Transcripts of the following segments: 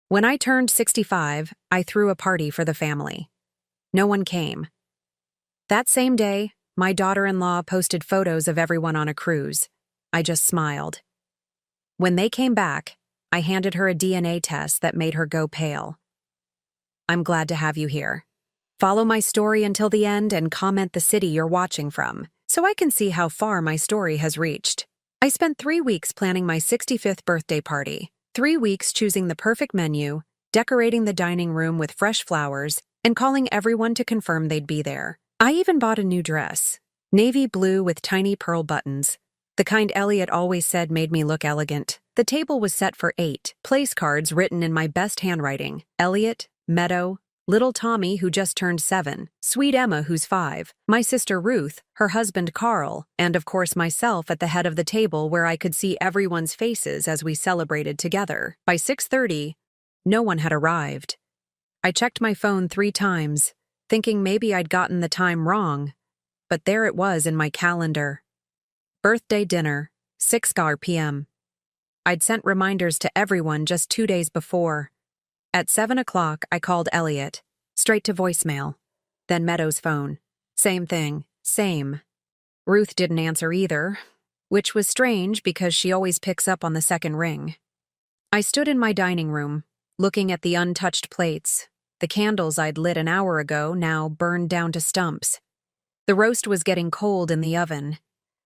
When I turned 65, I threw a party for the family. No one came. That same day, my daughter-in-law posted photos of everyone on a cruise. I just smiled. When they came back, I handed her a DNA test that made her go pale. I'm glad to have you here. Follow my story until the end and comment the city you're watching from, so I can see how far my story has reached. I spent 3 weeks planning my 65th birthday party, 3 weeks choosing the perfect menu, decorating the dining room with fresh flowers, and calling everyone to confirm they'd be there. I even bought a new dress, navy blue with tiny pearl buttons, the kind Elliot always said made me look elegant. The table was set for 8, place cards written in my best handwriting: Elliot, Meadow, little Tommy, who just turned 7, sweet Emma, who's 5, my sister Ruth, her husband Carl, and of course myself at the head of the table where I could see everyone's faces as we celebrated together. By 6:30, no one had arrived. I checked my phone 3 times, thinking maybe I'd gotten the time wrong, but there it was in my calendar. Birthday dinner, 6 p.m. I'd sent reminders to everyone just 2 days before. At 7 o'clock, I called Elliot, straight to voicemail. Then Meadow's phone. Same thing, same. Ruth didn't answer either, which was strange because she always picks up on the second ring. I stood in my dining room, looking at the untouched plates. The candles I'd lit an hour ago now burned down to stumps. The roast was getting cold in the oven.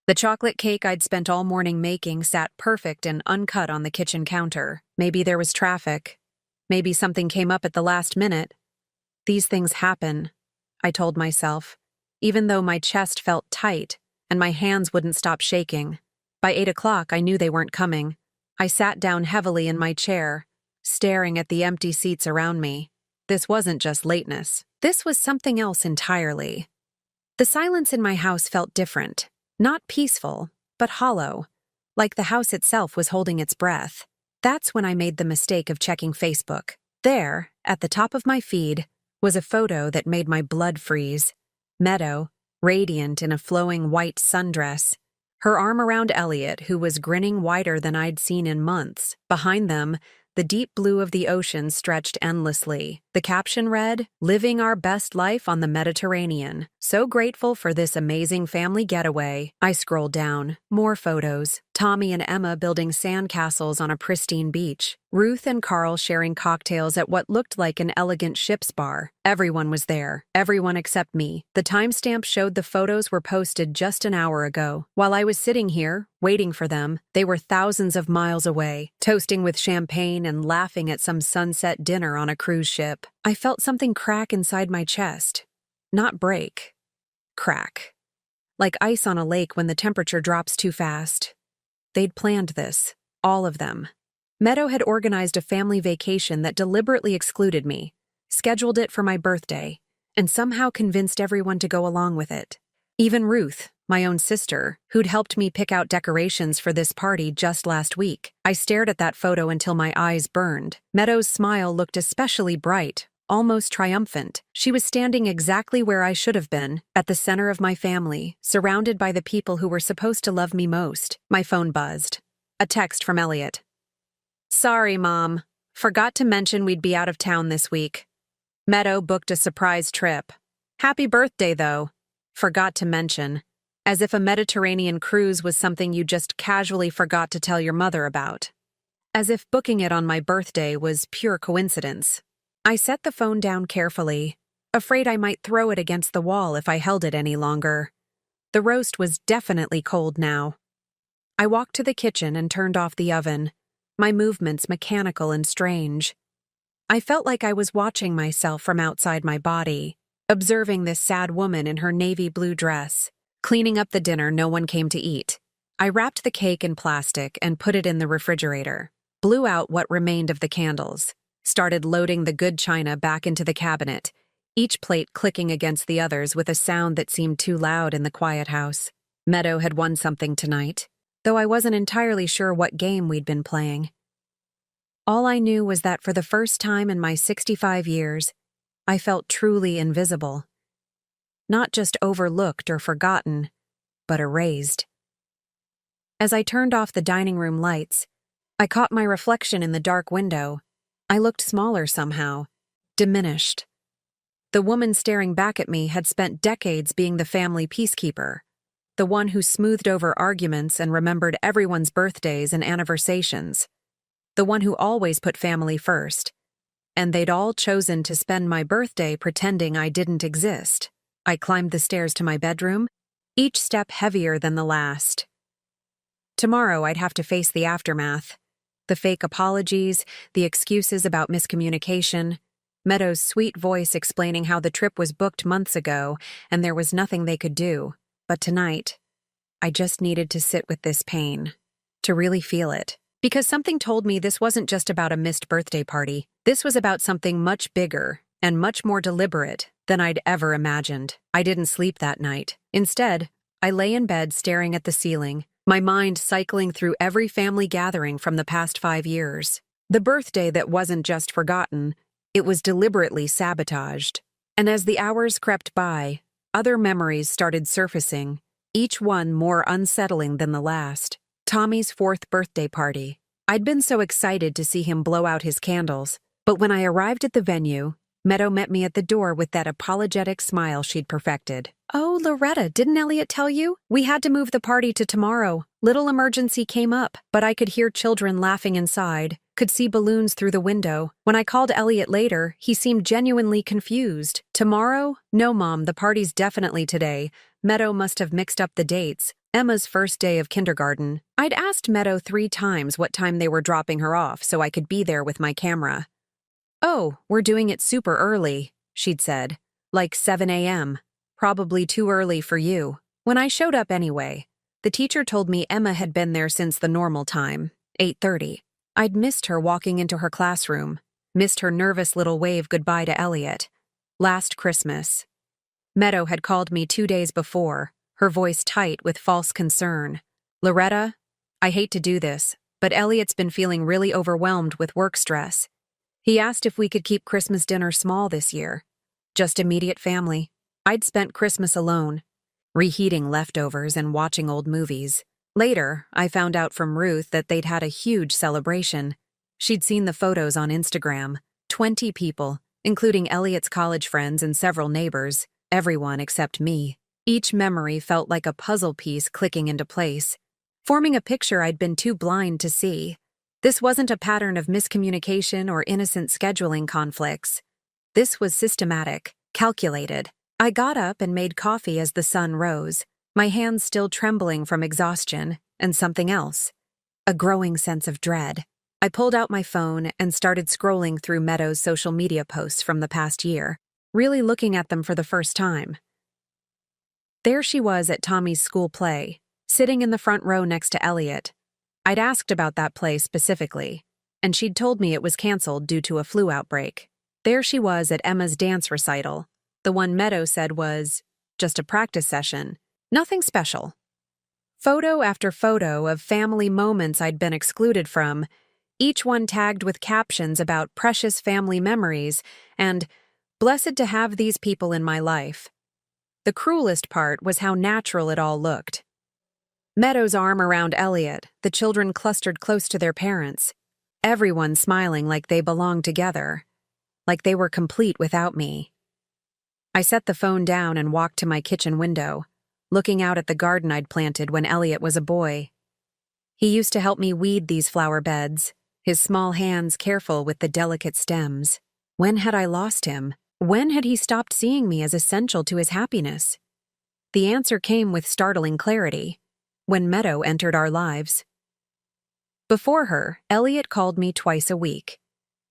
The chocolate cake I'd spent all morning making sat perfect and uncut on the kitchen counter. Maybe there was traffic. Maybe something came up at the last minute. These things happen, I told myself, even though my chest felt tight and my hands wouldn't stop shaking. By 8 o'clock, I knew they weren't coming. I sat down heavily in my chair, staring at the empty seats around me. This wasn't just lateness. This was something else entirely. The silence in my house felt different. Not peaceful, but hollow, like the house itself was holding its breath. That's when I made the mistake of checking Facebook. There, at the top of my feed, was a photo that made my blood freeze. Meadow, radiant in a flowing white sundress, her arm around Elliot, who was grinning wider than I'd seen in months. Behind them, the deep blue of the ocean stretched endlessly. The caption read, "Living our best life on the Mediterranean. So grateful for this amazing family getaway." I scrolled down. More photos. Tommy and Emma building sandcastles on a pristine beach. Ruth and Carl sharing cocktails at what looked like an elegant ship's bar. Everyone was there. Everyone except me. The timestamp showed the photos were posted just an hour ago. While I was sitting here, waiting for them, they were thousands of miles away, toasting with champagne and laughing at some sunset dinner on a cruise ship. I felt something crack inside my chest. Not break. Crack. Like ice on a lake when the temperature drops too fast. They'd planned this. All of them. Meadow had organized a family vacation that deliberately excluded me, scheduled it for my birthday, and somehow convinced everyone to go along with it. Even Ruth, my own sister, who'd helped me pick out decorations for this party just last week. I stared at that photo until my eyes burned. Meadow's smile looked especially bright, almost triumphant. She was standing exactly where I should have been, at the center of my family, surrounded by the people who were supposed to love me most. My phone buzzed. A text from Elliot. "Sorry, Mom. Forgot to mention we'd be out of town this week. Meadow booked a surprise trip. Happy birthday, though. Forgot to mention. As if a Mediterranean cruise was something you just casually forgot to tell your mother about. As if booking it on my birthday was pure coincidence." I set the phone down carefully, afraid I might throw it against the wall if I held it any longer. The roast was definitely cold now. I walked to the kitchen and turned off the oven, my movements mechanical and strange. I felt like I was watching myself from outside my body, observing this sad woman in her navy blue dress. Cleaning up the dinner no one came to eat. I wrapped the cake in plastic and put it in the refrigerator, blew out what remained of the candles, started loading the good china back into the cabinet, each plate clicking against the others with a sound that seemed too loud in the quiet house. Meadow had won something tonight, though I wasn't entirely sure what game we'd been playing. All I knew was that for the first time in my 65 years, I felt truly invisible. Not just overlooked or forgotten, but erased. As I turned off the dining room lights, I caught my reflection in the dark window, I looked smaller somehow, diminished. The woman staring back at me had spent decades being the family peacekeeper, the one who smoothed over arguments and remembered everyone's birthdays and anniversations, the one who always put family first. And they'd all chosen to spend my birthday pretending I didn't exist. I climbed the stairs to my bedroom, each step heavier than the last. Tomorrow I'd have to face the aftermath. The fake apologies, the excuses about miscommunication, Meadow's sweet voice explaining how the trip was booked months ago and there was nothing they could do. But tonight, I just needed to sit with this pain, to really feel it. Because something told me this wasn't just about a missed birthday party. This was about something much bigger and much more deliberate than I'd ever imagined. I didn't sleep that night. Instead, I lay in bed staring at the ceiling, my mind cycling through every family gathering from the past 5 years. The birthday that wasn't just forgotten, it was deliberately sabotaged. And as the hours crept by, other memories started surfacing, each one more unsettling than the last. Tommy's 4th birthday party. I'd been so excited to see him blow out his candles, but when I arrived at the venue, Meadow met me at the door with that apologetic smile she'd perfected. "Oh, Loretta, didn't Elliot tell you? We had to move the party to tomorrow. Little emergency came up, but I could hear children laughing inside, could see balloons through the window. When I called Elliot later, he seemed genuinely confused. Tomorrow? No, Mom, the party's definitely today. Meadow must have mixed up the dates. Emma's first day of kindergarten. I'd asked Meadow 3 times what time they were dropping her off so I could be there with my camera. "Oh, we're doing it super early," she'd said. "Like 7 a.m. Probably too early for you." When I showed up anyway, the teacher told me Emma had been there since the normal time, 8:30. I'd missed her walking into her classroom, missed her nervous little wave goodbye to Elliot. Last Christmas. Meadow had called me 2 days before, her voice tight with false concern. "Loretta, I hate to do this, but Elliot's been feeling really overwhelmed with work stress. He asked if we could keep Christmas dinner small this year. Just immediate family. I'd spent Christmas alone, reheating leftovers and watching old movies. Later, I found out from Ruth that they'd had a huge celebration. She'd seen the photos on Instagram. 20 people, including Elliot's college friends and several neighbors, everyone except me. Each memory felt like a puzzle piece clicking into place, forming a picture I'd been too blind to see. This wasn't a pattern of miscommunication or innocent scheduling conflicts. This was systematic, calculated. I got up and made coffee as the sun rose, my hands still trembling from exhaustion, and something else. A growing sense of dread. I pulled out my phone and started scrolling through Meadow's social media posts from the past year, really looking at them for the first time. There she was at Tommy's school play, sitting in the front row next to Elliot. I'd asked about that play specifically, and she'd told me it was canceled due to a flu outbreak. There she was at Emma's dance recital, the one Meadow said was just a practice session, nothing special. Photo after photo of family moments I'd been excluded from, each one tagged with captions about precious family memories and "blessed to have these people in my life." The cruelest part was how natural it all looked. Meadow's arm around Elliot, the children clustered close to their parents, everyone smiling like they belonged together, like they were complete without me. I set the phone down and walked to my kitchen window, looking out at the garden I'd planted when Elliot was a boy. He used to help me weed these flower beds, his small hands careful with the delicate stems. When had I lost him? When had he stopped seeing me as essential to his happiness? The answer came with startling clarity, when Meadow entered our lives. Before her, Elliot called me twice a week.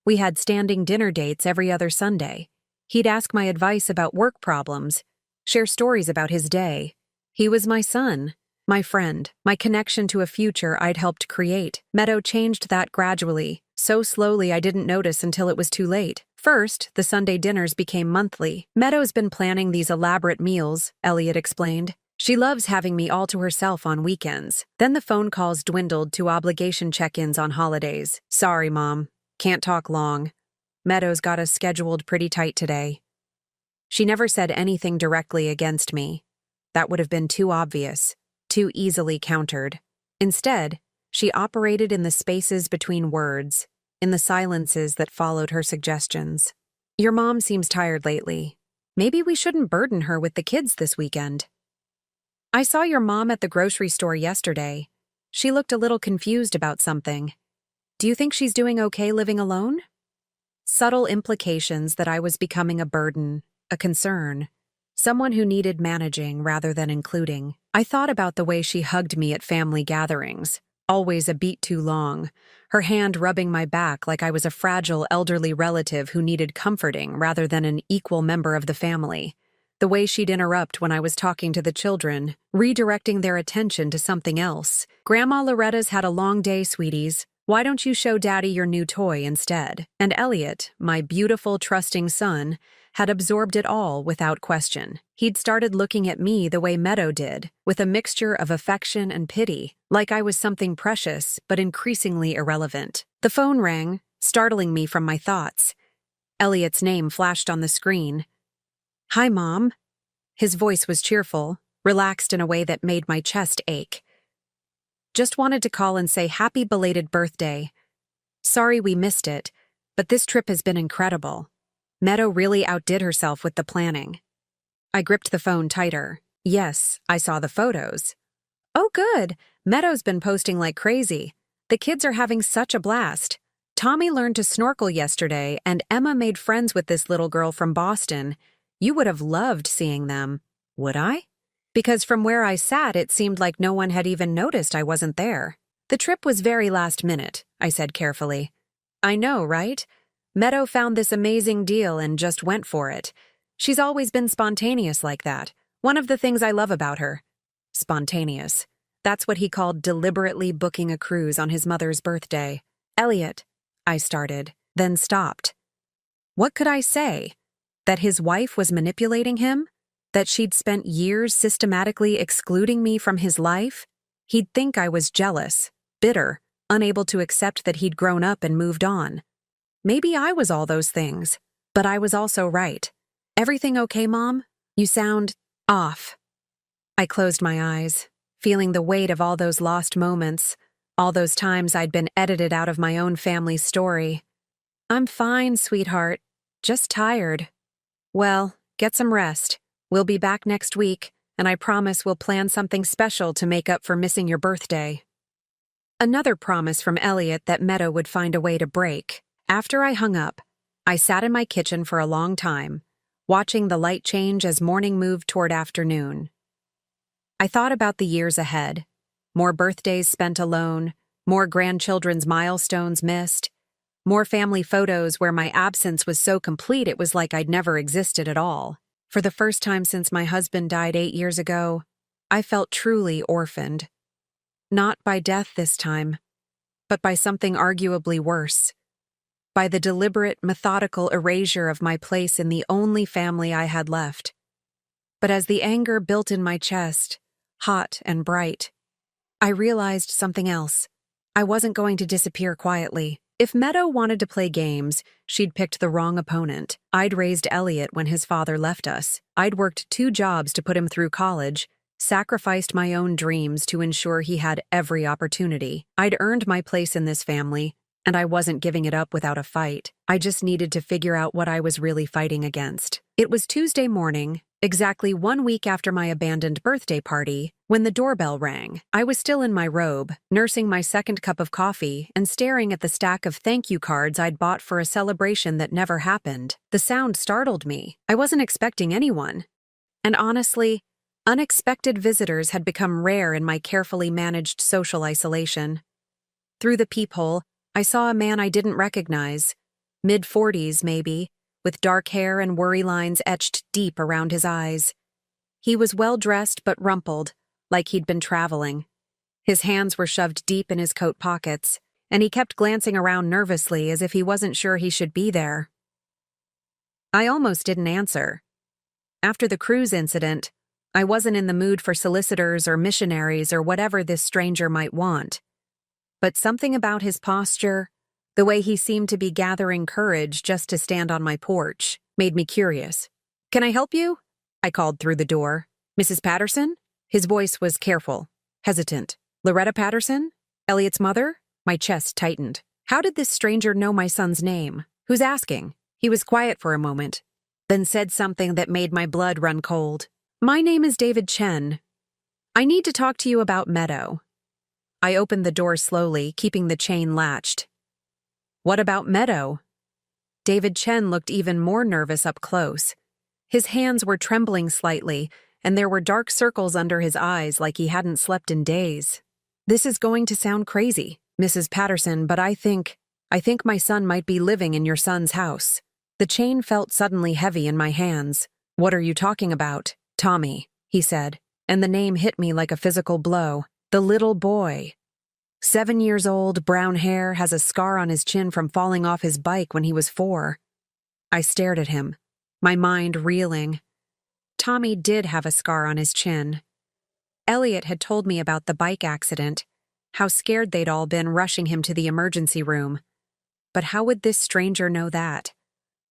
We had standing dinner dates every other Sunday. He'd ask my advice about work problems, share stories about his day. He was my son, my friend, my connection to a future I'd helped create. Meadow changed that gradually, so slowly I didn't notice until it was too late. First, the Sunday dinners became monthly. Meadow's been planning these elaborate meals, Elliot explained. She loves having me all to herself on weekends. Then the phone calls dwindled to obligation check-ins on holidays. "Sorry, Mom. Can't talk long. Meadow's got us scheduled pretty tight today." She never said anything directly against me. That would have been too obvious, too easily countered. Instead, she operated in the spaces between words, in the silences that followed her suggestions. Your mom seems tired lately. Maybe we shouldn't burden her with the kids this weekend. I saw your mom at the grocery store yesterday. She looked a little confused about something. Do you think she's doing okay living alone? Subtle implications that I was becoming a burden, a concern, someone who needed managing rather than including. I thought about the way she hugged me at family gatherings, always a beat too long, her hand rubbing my back like I was a fragile elderly relative who needed comforting rather than an equal member of the family. The way she'd interrupt when I was talking to the children, redirecting their attention to something else. Grandma Loretta's had a long day, sweeties. Why don't you show Daddy your new toy instead? And Elliot, my beautiful, trusting son, had absorbed it all without question. He'd started looking at me the way Meadow did, with a mixture of affection and pity, like I was something precious but increasingly irrelevant. The phone rang, startling me from my thoughts. Elliot's name flashed on the screen. Hi, Mom. His voice was cheerful, relaxed in a way that made my chest ache. Just wanted to call and say happy belated birthday. Sorry we missed it, but this trip has been incredible. Meadow really outdid herself with the planning. I gripped the phone tighter. Yes, I saw the photos. Oh, good. Meadow's been posting like crazy. The kids are having such a blast. Tommy learned to snorkel yesterday, and Emma made friends with this little girl from Boston. You would have loved seeing them. Would I? Because from where I sat, it seemed like no one had even noticed I wasn't there. The trip was very last minute, I said carefully. I know, right? Meadow found this amazing deal and just went for it. She's always been spontaneous like that. One of the things I love about her. Spontaneous. That's what he called deliberately booking a cruise on his mother's birthday. Elliot, I started, then stopped. What could I say? That his wife was manipulating him? That she'd spent years systematically excluding me from his life? He'd think I was jealous, bitter, unable to accept that he'd grown up and moved on. Maybe I was all those things, but I was also right. Everything okay, Mom? You sound off. I closed my eyes, feeling the weight of all those lost moments, all those times I'd been edited out of my own family's story. I'm fine, sweetheart. Just tired. Well, get some rest. We'll be back next week, and I promise we'll plan something special to make up for missing your birthday. Another promise from Elliot that Meadow would find a way to break. After I hung up, I sat in my kitchen for a long time, watching the light change as morning moved toward afternoon. I thought about the years ahead. More birthdays spent alone, more grandchildren's milestones missed, more family photos where my absence was so complete it was like I'd never existed at all. For the first time since my husband died 8 years ago, I felt truly orphaned. Not by death this time, but by something arguably worse. By the deliberate, methodical erasure of my place in the only family I had left. But as the anger built in my chest, hot and bright, I realized something else. I wasn't going to disappear quietly. If Meadow wanted to play games, she'd picked the wrong opponent. I'd raised Elliot when his father left us. I'd worked 2 jobs to put him through college, sacrificed my own dreams to ensure he had every opportunity. I'd earned my place in this family, and I wasn't giving it up without a fight. I just needed to figure out what I was really fighting against. It was Tuesday morning, exactly 1 week after my abandoned birthday party, when the doorbell rang. I was still in my robe, nursing my second cup of coffee and staring at the stack of thank you cards I'd bought for a celebration that never happened. The sound startled me. I wasn't expecting anyone. And honestly, unexpected visitors had become rare in my carefully managed social isolation. Through the peephole, I saw a man I didn't recognize, mid-40s maybe, with dark hair and worry lines etched deep around his eyes. He was well-dressed but rumpled, like he'd been traveling. His hands were shoved deep in his coat pockets, and he kept glancing around nervously as if he wasn't sure he should be there. I almost didn't answer. After the cruise incident, I wasn't in the mood for solicitors or missionaries or whatever this stranger might want. But something about his posture, the way he seemed to be gathering courage just to stand on my porch, made me curious. "Can I help you?" I called through the door. "Mrs. Patterson?" His voice was careful, hesitant. "Loretta Patterson? Elliot's mother?" My chest tightened. How did this stranger know my son's name? Who's asking? He was quiet for a moment, then said something that made my blood run cold. My name is David Chen. I need to talk to you about Meadow. I opened the door slowly, keeping the chain latched. What about Meadow? David Chen looked even more nervous up close. His hands were trembling slightly, and there were dark circles under his eyes like he hadn't slept in days. This is going to sound crazy, Mrs. Patterson, but I think my son might be living in your son's house. The chain felt suddenly heavy in my hands. What are you talking about? Tommy, he said, and the name hit me like a physical blow. The little boy. 7 years old, brown hair, has a scar on his chin from falling off his bike when he was 4. I stared at him, my mind reeling. Tommy did have a scar on his chin. Elliot had told me about the bike accident, how scared they'd all been rushing him to the emergency room. But how would this stranger know that?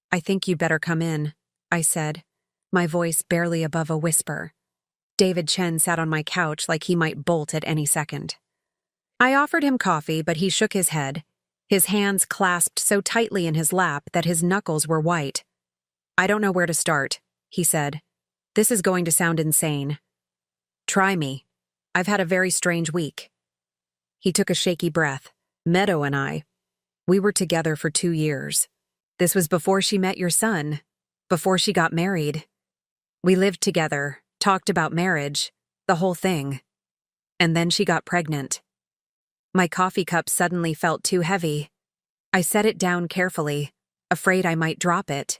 I think you'd better come in, I said, my voice barely above a whisper. David Chen sat on my couch like he might bolt at any second. I offered him coffee, but he shook his head, his hands clasped so tightly in his lap that his knuckles were white. I don't know where to start, he said. This is going to sound insane. Try me. I've had a very strange week. He took a shaky breath. Meadow and I, we were together for 2 years. This was before she met your son, before she got married. We lived together, talked about marriage, the whole thing. And then she got pregnant. My coffee cup suddenly felt too heavy. I set it down carefully, afraid I might drop it.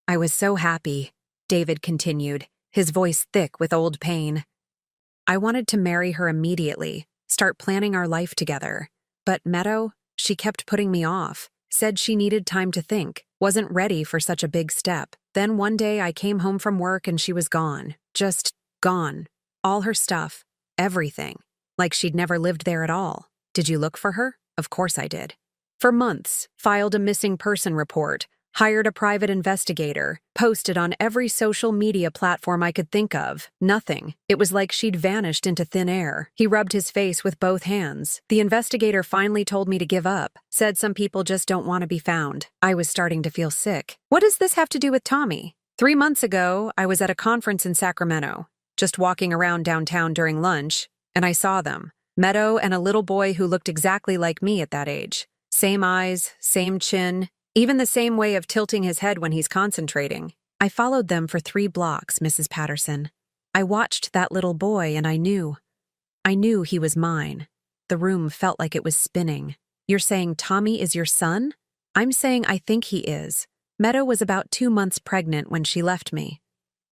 I was so happy, David continued, his voice thick with old pain. I wanted to marry her immediately, start planning our life together. But Meadow, she kept putting me off, said she needed time to think, wasn't ready for such a big step. Then one day I came home from work and she was gone. Just gone. All her stuff. Everything. Like she'd never lived there at all. Did you look for her? Of course I did. For months, filed a missing person report, hired a private investigator, posted on every social media platform I could think of. Nothing. It was like she'd vanished into thin air. He rubbed his face with both hands. The investigator finally told me to give up, said some people just don't want to be found. I was starting to feel sick. What does this have to do with Tommy? 3 months ago, I was at a conference in Sacramento, just walking around downtown during lunch, and I saw them. Meadow and a little boy who looked exactly like me at that age. Same eyes, same chin, even the same way of tilting his head when he's concentrating. I followed them for 3 blocks, Mrs. Patterson. I watched that little boy and I knew he was mine. The room felt like it was spinning. You're saying Tommy is your son? I'm saying I think he is. Meadow was about 2 months pregnant when she left me.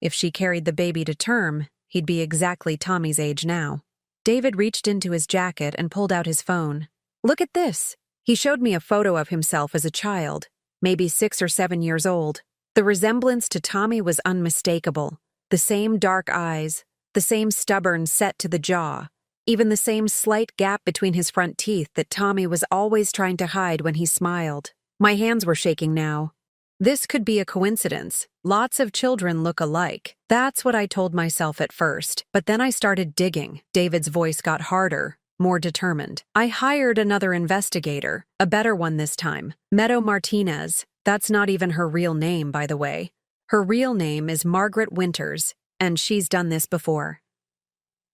If she carried the baby to term, he'd be exactly Tommy's age now. David reached into his jacket and pulled out his phone. Look at this. He showed me a photo of himself as a child, maybe 6 or 7 years old. The resemblance to Tommy was unmistakable. The same dark eyes, the same stubborn set to the jaw, even the same slight gap between his front teeth that Tommy was always trying to hide when he smiled. My hands were shaking now. This could be a coincidence. Lots of children look alike. That's what I told myself at first. But then I started digging. David's voice got harder, more determined. I hired another investigator, a better one this time. Meadow Martinez. That's not even her real name, by the way. Her real name is Margaret Winters, and she's done this before.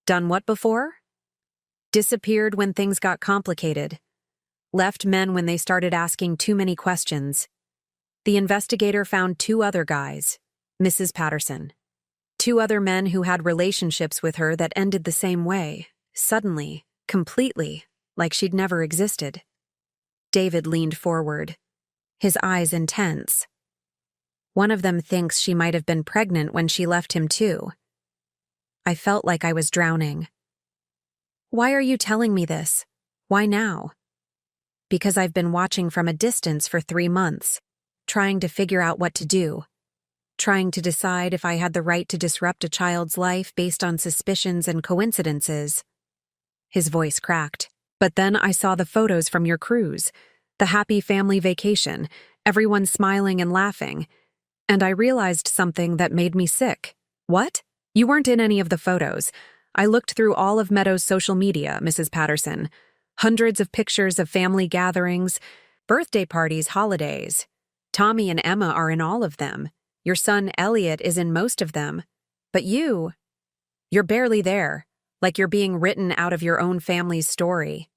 Done what before? Disappeared when things got complicated. Left men when they started asking too many questions. The investigator found 2 other guys, Mrs. Patterson. 2 other men who had relationships with her that ended the same way, suddenly, completely, like she'd never existed. David leaned forward, his eyes intense. One of them thinks she might have been pregnant when she left him too. I felt like I was drowning. Why are you telling me this? Why now? Because I've been watching from a distance for 3 months. Trying to figure out what to do, trying to decide if I had the right to disrupt a child's life based on suspicions and coincidences. His voice cracked. But then I saw the photos from your cruise, the happy family vacation, everyone smiling and laughing, and I realized something that made me sick. What? You weren't in any of the photos. I looked through all of Meadow's social media, Mrs. Patterson. Hundreds of pictures of family gatherings, Birthday parties, holidays. Tommy and Emma are in all of them. Your son Elliot is in most of them. But you're barely there, like you're being written out of your own family's story.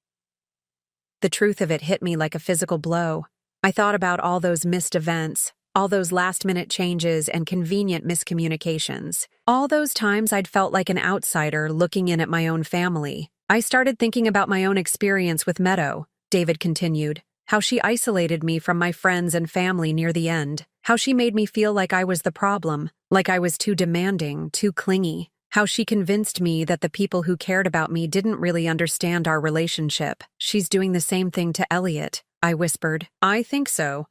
The truth of it hit me like a physical blow. I thought about all those missed events, all those last-minute changes and convenient miscommunications. All those times I'd felt like an outsider looking in at my own family. I started thinking about my own experience with Meadow, David continued. How she isolated me from my friends and family near the end. How she made me feel like I was the problem, like I was too demanding, too clingy. How she convinced me that the people who cared about me didn't really understand our relationship. She's doing the same thing to Elliot, I whispered. I think so.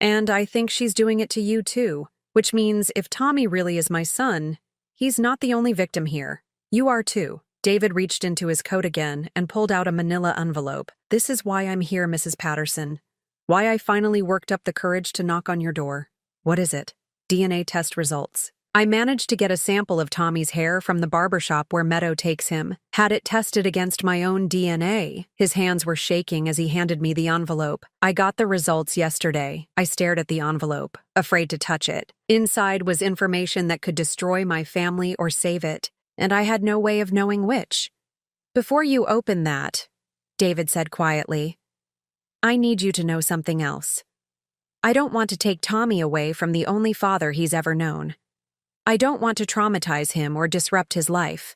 And I think she's doing it to you too, which means if Tommy really is my son, he's not the only victim here. You are too. David reached into his coat again and pulled out a manila envelope. This is why I'm here, Mrs. Patterson. Why I finally worked up the courage to knock on your door. What is it? DNA test results. I managed to get a sample of Tommy's hair from the barbershop where Meadow takes him. Had it tested against my own DNA. His hands were shaking as he handed me the envelope. I got the results yesterday. I stared at the envelope, afraid to touch it. Inside was information that could destroy my family or save it, and I had no way of knowing which. Before you open that, David said quietly, I need you to know something else. I don't want to take Tommy away from the only father he's ever known. I don't want to traumatize him or disrupt his life.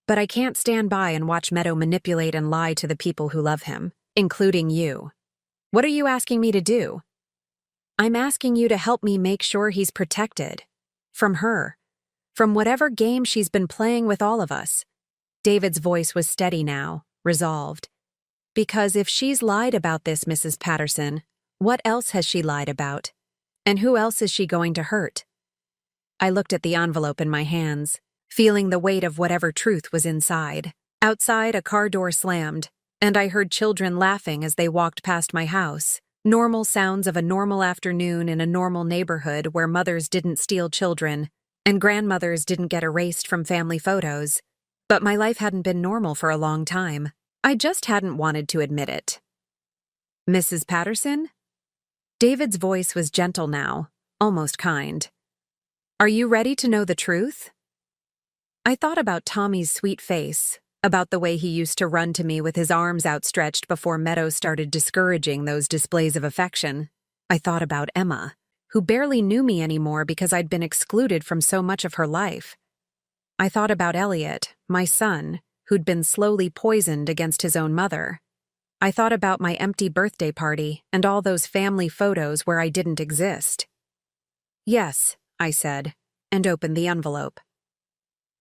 But I can't stand by and watch Meadow manipulate and lie to the people who love him, including you. What are you asking me to do? I'm asking you to help me make sure he's protected. From her. From whatever game she's been playing with all of us. David's voice was steady now, resolved. Because if she's lied about this, Mrs. Patterson, what else has she lied about? And who else is she going to hurt? I looked at the envelope in my hands, feeling the weight of whatever truth was inside. Outside, a car door slammed, and I heard children laughing as they walked past my house. Normal sounds of a normal afternoon in a normal neighborhood where mothers didn't steal children, and grandmothers didn't get erased from family photos. But my life hadn't been normal for a long time. I just hadn't wanted to admit it. Mrs. Patterson? David's voice was gentle now, almost kind. Are you ready to know the truth? I thought about Tommy's sweet face, about the way he used to run to me with his arms outstretched before Meadow started discouraging those displays of affection. I thought about Emma, who barely knew me anymore because I'd been excluded from so much of her life. I thought about Elliot, my son, who'd been slowly poisoned against his own mother. I thought about my empty birthday party and all those family photos where I didn't exist. Yes, I said, and opened the envelope.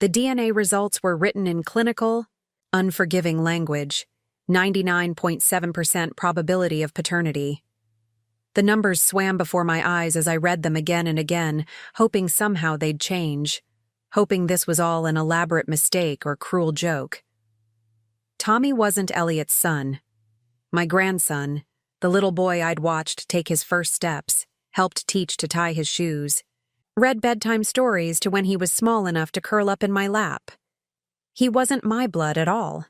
The DNA results were written in clinical, unforgiving language, 99.7% probability of paternity. The numbers swam before my eyes as I read them again and again, hoping somehow they'd change, hoping this was all an elaborate mistake or cruel joke. Tommy wasn't Elliot's son. My grandson, the little boy I'd watched take his first steps, helped teach to tie his shoes, read bedtime stories to when he was small enough to curl up in my lap. He wasn't my blood at all.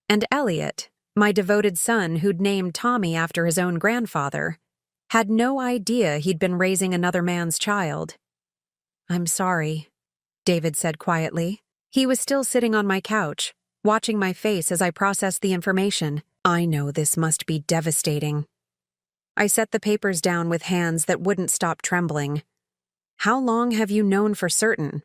And Elliot, my devoted son who'd named Tommy after his own grandfather, had no idea he'd been raising another man's child. I'm sorry, David said quietly. He was still sitting on my couch, watching my face as I processed the information. I know this must be devastating. I set the papers down with hands that wouldn't stop trembling. How long have you known for certain?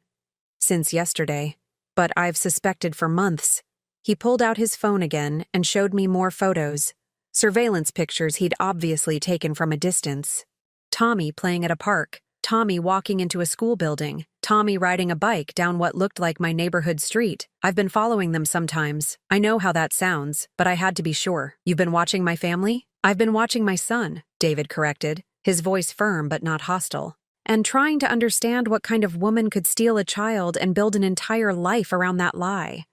Since yesterday, but I've suspected for months. He pulled out his phone again and showed me more photos, surveillance pictures he'd obviously taken from a distance. Tommy playing at a park, Tommy walking into a school building, Tommy riding a bike down what looked like my neighborhood street. I've been following them sometimes. I know how that sounds, but I had to be sure. You've been watching my family? I've been watching my son, David corrected, his voice firm but not hostile. And trying to understand what kind of woman could steal a child and build an entire life around that lie.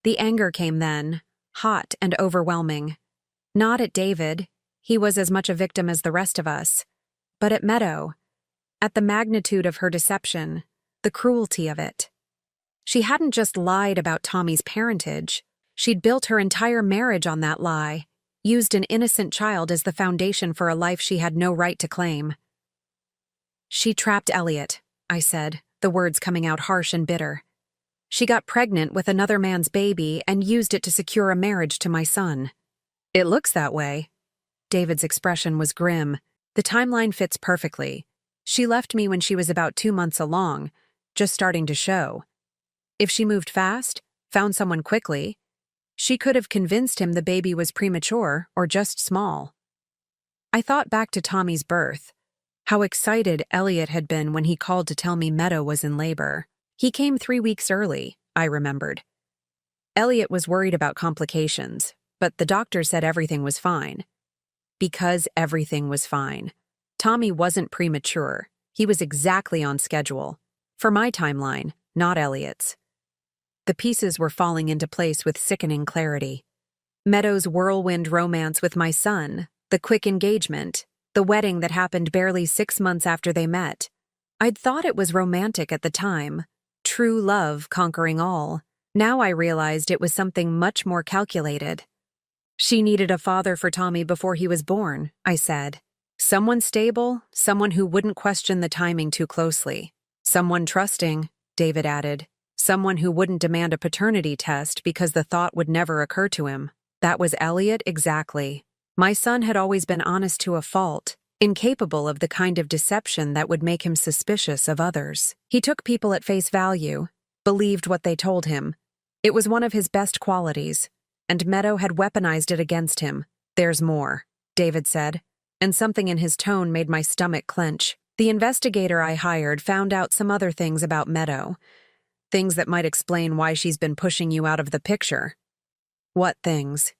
The anger came then, hot and overwhelming. Not at David, he was as much a victim as the rest of us, but at Meadow, at the magnitude of her deception, the cruelty of it. She hadn't just lied about Tommy's parentage, she'd built her entire marriage on that lie, used an innocent child as the foundation for a life she had no right to claim. She trapped Elliot, I said, the words coming out harsh and bitter. She got pregnant with another man's baby and used it to secure a marriage to my son. It looks that way. David's expression was grim. The timeline fits perfectly. She left me when she was about 2 months along, just starting to show. If she moved fast, found someone quickly, she could have convinced him the baby was premature or just small. I thought back to Tommy's birth. How excited Elliot had been when he called to tell me Meadow was in labor. He came 3 weeks early, I remembered. Elliot was worried about complications, but the doctor said everything was fine. Because everything was fine. Tommy wasn't premature. He was exactly on schedule. For my timeline, not Elliot's. The pieces were falling into place with sickening clarity. Meadow's whirlwind romance with my son, the quick engagement, the wedding that happened barely 6 months after they met. I'd thought it was romantic at the time, true love conquering all. Now I realized it was something much more calculated. She needed a father for Tommy before he was born, I said. Someone stable, someone who wouldn't question the timing too closely. Someone trusting, David added. Someone who wouldn't demand a paternity test because the thought would never occur to him. That was Elliot exactly. My son had always been honest to a fault, incapable of the kind of deception that would make him suspicious of others. He took people at face value, believed what they told him. It was one of his best qualities, and Meadow had weaponized it against him. There's more, David said, and something in his tone made my stomach clench. The investigator I hired found out some other things about Meadow. Things that might explain why she's been pushing you out of the picture. What things?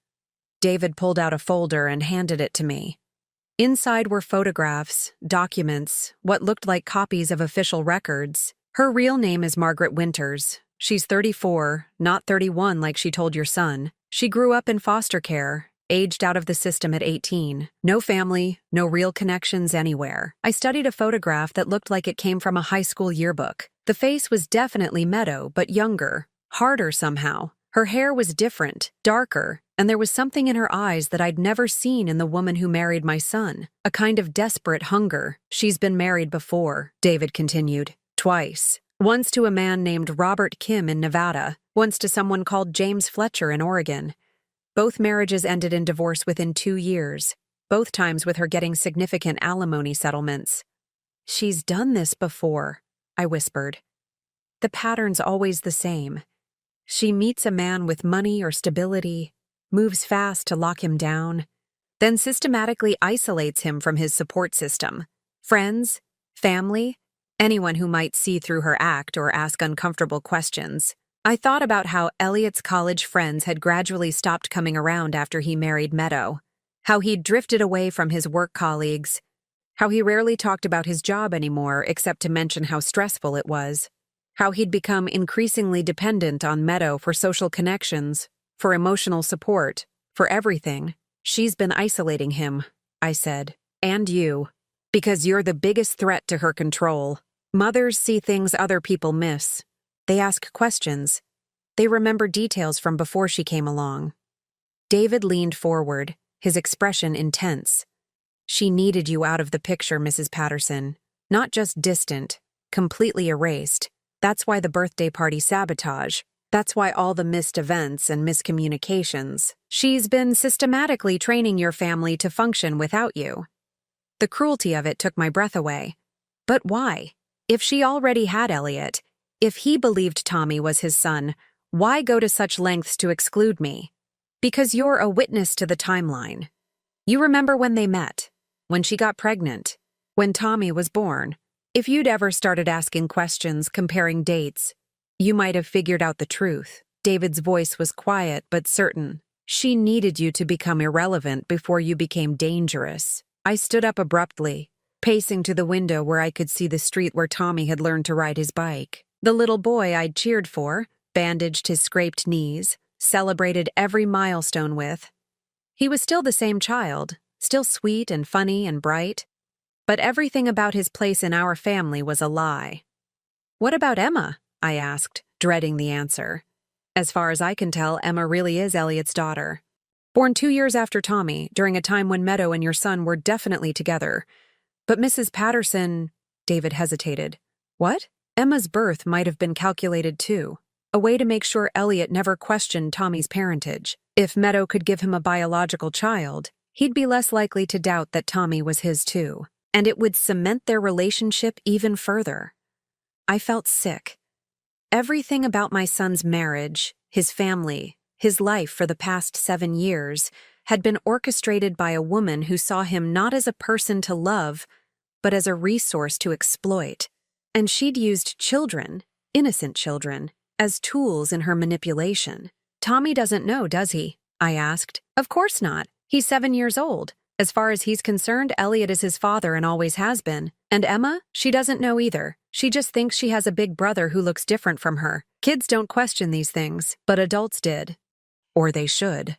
David pulled out a folder and handed it to me. Inside were photographs, documents, what looked like copies of official records. Her real name is Margaret Winters. She's 34, not 31 like she told your son. She grew up in foster care, aged out of the system at 18. No family, no real connections anywhere. I studied a photograph that looked like it came from a high school yearbook. The face was definitely Meadow, but younger, harder somehow. Her hair was different, darker, and there was something in her eyes that I'd never seen in the woman who married my son. A kind of desperate hunger. She's been married before, David continued. Twice. Once to a man named Robert Kim in Nevada, once to someone called James Fletcher in Oregon. Both marriages ended in divorce within 2 years, both times with her getting significant alimony settlements. She's done this before, I whispered. The pattern's always the same. She meets a man with money or stability, moves fast to lock him down, then systematically isolates him from his support system. Friends, family, anyone who might see through her act or ask uncomfortable questions. I thought about how Elliot's college friends had gradually stopped coming around after he married Meadow, how he'd drifted away from his work colleagues, how he rarely talked about his job anymore except to mention how stressful it was, how he'd become increasingly dependent on Meadow for social connections, for emotional support, for everything. She's been isolating him, I said, and you, because you're the biggest threat to her control. Mothers see things other people miss. They ask questions. They remember details from before she came along. David leaned forward, his expression intense. She needed you out of the picture, Mrs. Patterson. Not just distant, completely erased. That's why the birthday party sabotage. That's why all the missed events and miscommunications. She's been systematically training your family to function without you. The cruelty of it took my breath away. But why? If she already had Elliot, if he believed Tommy was his son, why go to such lengths to exclude me? Because you're a witness to the timeline. You remember when they met, when she got pregnant, when Tommy was born. If you'd ever started asking questions, comparing dates, you might have figured out the truth. David's voice was quiet but certain. She needed you to become irrelevant before you became dangerous. I stood up abruptly, pacing to the window where I could see the street where Tommy had learned to ride his bike. The little boy I'd cheered for, bandaged his scraped knees, celebrated every milestone with. He was still the same child, still sweet and funny and bright, but everything about his place in our family was a lie. What about Emma? I asked, dreading the answer. As far as I can tell, Emma really is Elliot's daughter. Born 2 years after Tommy, during a time when Meadow and your son were definitely together. But Mrs. Patterson, David hesitated. What? Emma's birth might have been calculated too. A way to make sure Elliot never questioned Tommy's parentage. If Meadow could give him a biological child, he'd be less likely to doubt that Tommy was his too. And it would cement their relationship even further. I felt sick. Everything about my son's marriage, his family, his life for the past 7 years had been orchestrated by a woman who saw him not as a person to love, but as a resource to exploit. And she'd used children, innocent children, as tools in her manipulation. Tommy doesn't know, does he? I asked. Of course not. He's 7 years old. As far as he's concerned, Elliot is his father and always has been. And Emma? She doesn't know either. She just thinks she has a big brother who looks different from her. Kids don't question these things, but adults did. Or they should.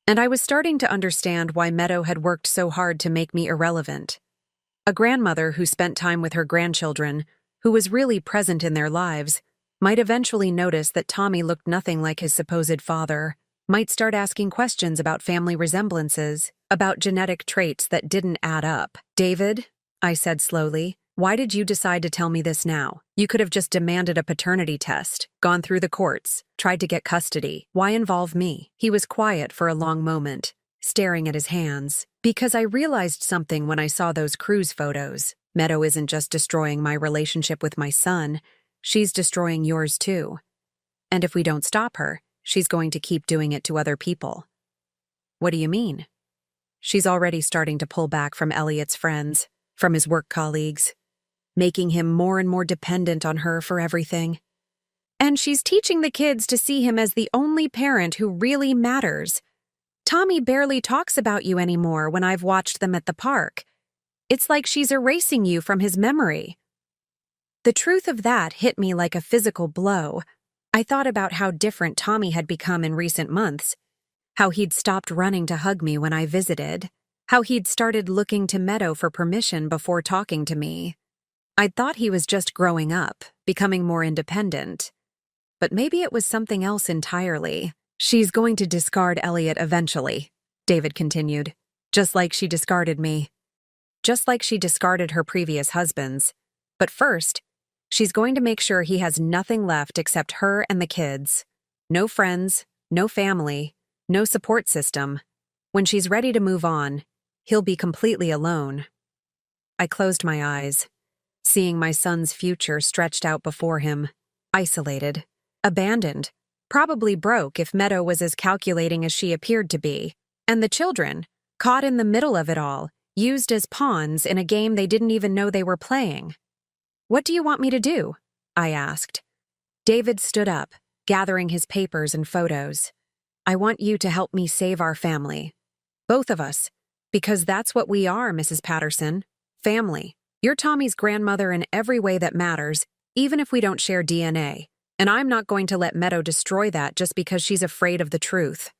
And I was starting to understand why Meadow had worked so hard to make me irrelevant. A grandmother who spent time with her grandchildren, who was really present in their lives, might eventually notice that Tommy looked nothing like his supposed father, might start asking questions about family resemblances, about genetic traits that didn't add up. David, I said slowly, why did you decide to tell me this now? You could have just demanded a paternity test, gone through the courts, tried to get custody. Why involve me? He was quiet for a long moment, staring at his hands. Because I realized something when I saw those cruise photos. Meadow isn't just destroying my relationship with my son, she's destroying yours too. And if we don't stop her, she's going to keep doing it to other people. What do you mean? She's already starting to pull back from Elliot's friends, from his work colleagues, making him more and more dependent on her for everything. And she's teaching the kids to see him as the only parent who really matters. Tommy barely talks about you anymore when I've watched them at the park. It's like she's erasing you from his memory. The truth of that hit me like a physical blow. I thought about how different Tommy had become in recent months, how he'd stopped running to hug me when I visited, how he'd started looking to Meadow for permission before talking to me. I'd thought he was just growing up, becoming more independent. But maybe it was something else entirely. She's going to discard Elliot eventually, David continued, just like she discarded me. Just like she discarded her previous husbands. But first, she's going to make sure he has nothing left except her and the kids. No friends, no family, no support system. When she's ready to move on, he'll be completely alone. I closed my eyes, seeing my son's future stretched out before him, isolated, abandoned, probably broke if Meadow was as calculating as she appeared to be, and the children, caught in the middle of it all, used as pawns in a game they didn't even know they were playing. What do you want me to do? I asked. David stood up, gathering his papers and photos. I want you to help me save our family. Both of us. Because that's what we are, Mrs. Patterson. Family. You're Tommy's grandmother in every way that matters, even if we don't share DNA. And I'm not going to let Meadow destroy that just because she's afraid of the truth.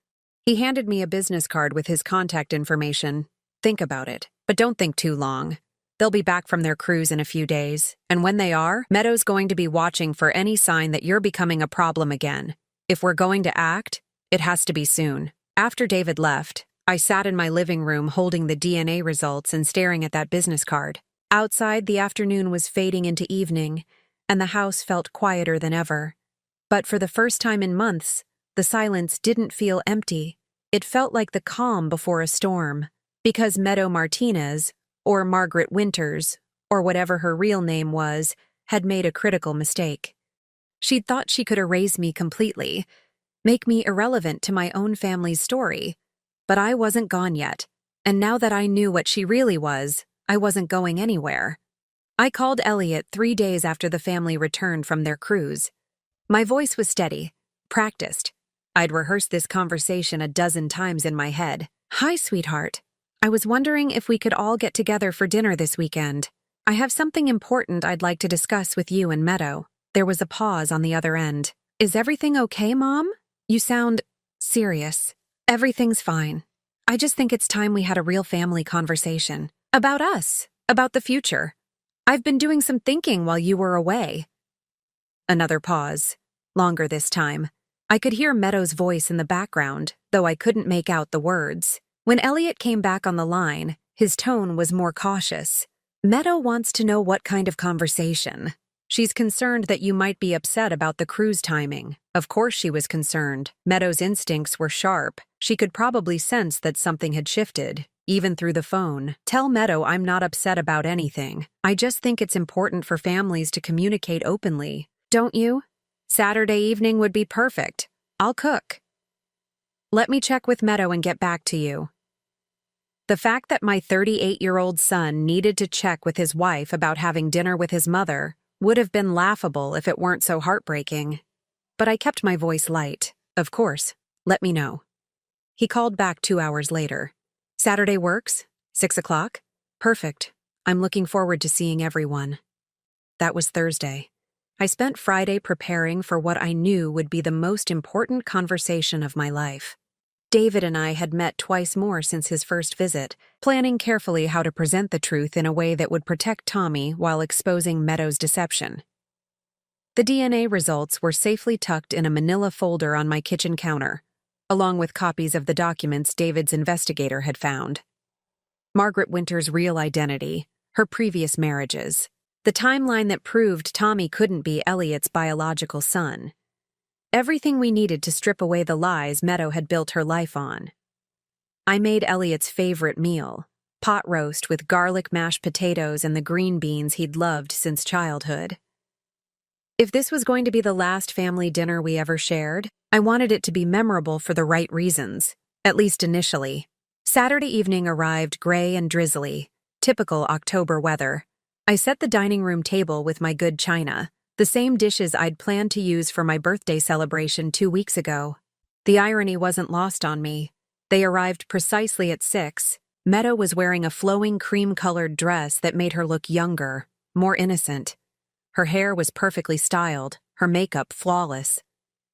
He handed me a business card with his contact information. Think about it, but don't think too long. They'll be back from their cruise in a few days, and when they are, Meadow's going to be watching for any sign that you're becoming a problem again. If we're going to act, it has to be soon. After David left, I sat in my living room holding the DNA results and staring at that business card. Outside, the afternoon was fading into evening, and the house felt quieter than ever. But for the first time in months, the silence didn't feel empty. It felt like the calm before a storm, because Meadow Martinez, or Margaret Winters, or whatever her real name was, had made a critical mistake. She'd thought she could erase me completely, make me irrelevant to my own family's story. But I wasn't gone yet, and now that I knew what she really was, I wasn't going anywhere. I called Elliot 3 days after the family returned from their cruise. My voice was steady, practiced. I'd rehearsed this conversation a dozen times in my head. Hi, sweetheart. I was wondering if we could all get together for dinner this weekend. I have something important I'd like to discuss with you and Meadow. There was a pause on the other end. Is everything okay, Mom? You sound serious. Everything's fine. I just think it's time we had a real family conversation. About us. About the future. I've been doing some thinking while you were away. Another pause. Longer this time. I could hear Meadow's voice in the background, though I couldn't make out the words. When Elliot came back on the line, his tone was more cautious. Meadow wants to know what kind of conversation. She's concerned that you might be upset about the cruise timing. Of course she was concerned. Meadow's instincts were sharp. She could probably sense that something had shifted, even through the phone. Tell Meadow I'm not upset about anything. I just think it's important for families to communicate openly. Don't you? Saturday evening would be perfect. I'll cook. Let me check with Meadow and get back to you. The fact that my 38-year-old son needed to check with his wife about having dinner with his mother would have been laughable if it weren't so heartbreaking. But I kept my voice light. Of course, let me know. He called back 2 hours later. Saturday works? 6 o'clock? Perfect. I'm looking forward to seeing everyone. That was Thursday. I spent Friday preparing for what I knew would be the most important conversation of my life. David and I had met twice more since his first visit, planning carefully how to present the truth in a way that would protect Tommy while exposing Meadow's deception. The DNA results were safely tucked in a manila folder on my kitchen counter, along with copies of the documents David's investigator had found. Margaret Winter's real identity, her previous marriages, the timeline that proved Tommy couldn't be Elliot's biological son. Everything we needed to strip away the lies Meadow had built her life on. I made Elliot's favorite meal, pot roast with garlic mashed potatoes and the green beans he'd loved since childhood. If this was going to be the last family dinner we ever shared, I wanted it to be memorable for the right reasons, at least initially. Saturday evening arrived gray and drizzly, typical October weather. I set the dining room table with my good china, the same dishes I'd planned to use for my birthday celebration 2 weeks ago. The irony wasn't lost on me. They arrived precisely at 6. Meadow was wearing a flowing cream-colored dress that made her look younger, more innocent. Her hair was perfectly styled, her makeup flawless.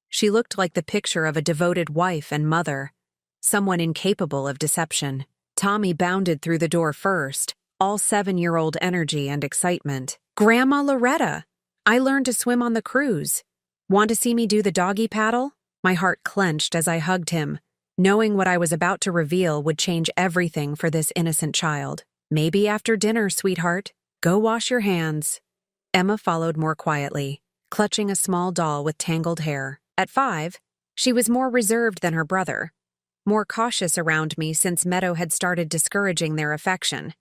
She looked like the picture of a devoted wife and mother, someone incapable of deception. Tommy bounded through the door first, all 7-year-old energy and excitement. "Grandma Loretta! I learned to swim on the cruise. Want to see me do the doggy paddle?" My heart clenched as I hugged him, knowing what I was about to reveal would change everything for this innocent child. "Maybe after dinner, sweetheart. Go wash your hands." Emma followed more quietly, clutching a small doll with tangled hair. At 5, she was more reserved than her brother, more cautious around me since Meadow had started discouraging their affection.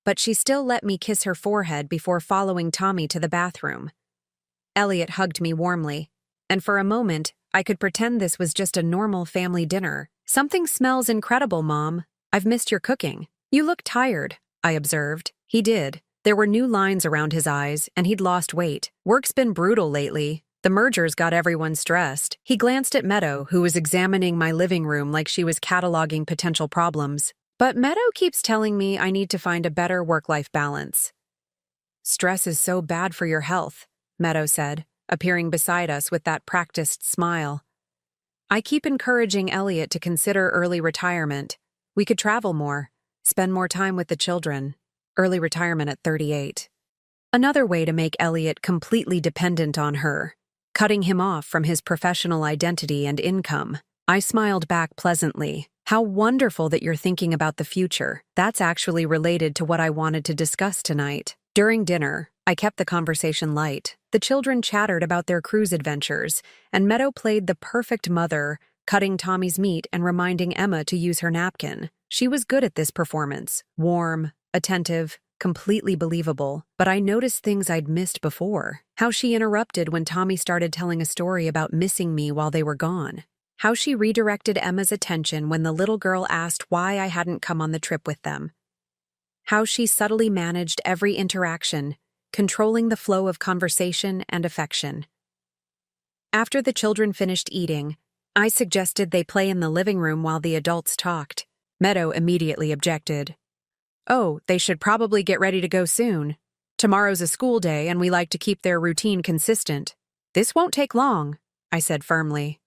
But she still let me kiss her forehead before following Tommy to the bathroom. Elliot hugged me warmly, and for a moment, I could pretend this was just a normal family dinner. "Something smells incredible, Mom. I've missed your cooking." "You look tired," I observed. He did. There were new lines around his eyes, and he'd lost weight. "Work's been brutal lately. The merger's got everyone stressed." He glanced at Meadow, who was examining my living room like she was cataloging potential problems. "But Meadow keeps telling me I need to find a better work-life balance." "Stress is so bad for your health," Meadow said, appearing beside us with that practiced smile. "I keep encouraging Elliot to consider early retirement. We could travel more, spend more time with the children. Early retirement at 38. Another way to make Elliot completely dependent on her, cutting him off from his professional identity and income." I smiled back pleasantly. "How wonderful that you're thinking about the future. That's actually related to what I wanted to discuss tonight." During dinner, I kept the conversation light. The children chattered about their cruise adventures, and Meadow played the perfect mother, cutting Tommy's meat and reminding Emma to use her napkin. She was good at this performance, warm, attentive, completely believable, but I noticed things I'd missed before. How she interrupted when Tommy started telling a story about missing me while they were gone. How she redirected Emma's attention when the little girl asked why I hadn't come on the trip with them. How she subtly managed every interaction, controlling the flow of conversation and affection. After the children finished eating, I suggested they play in the living room while the adults talked. Meadow immediately objected. "Oh, they should probably get ready to go soon. Tomorrow's a school day and we like to keep their routine consistent." "This won't take long," I said firmly.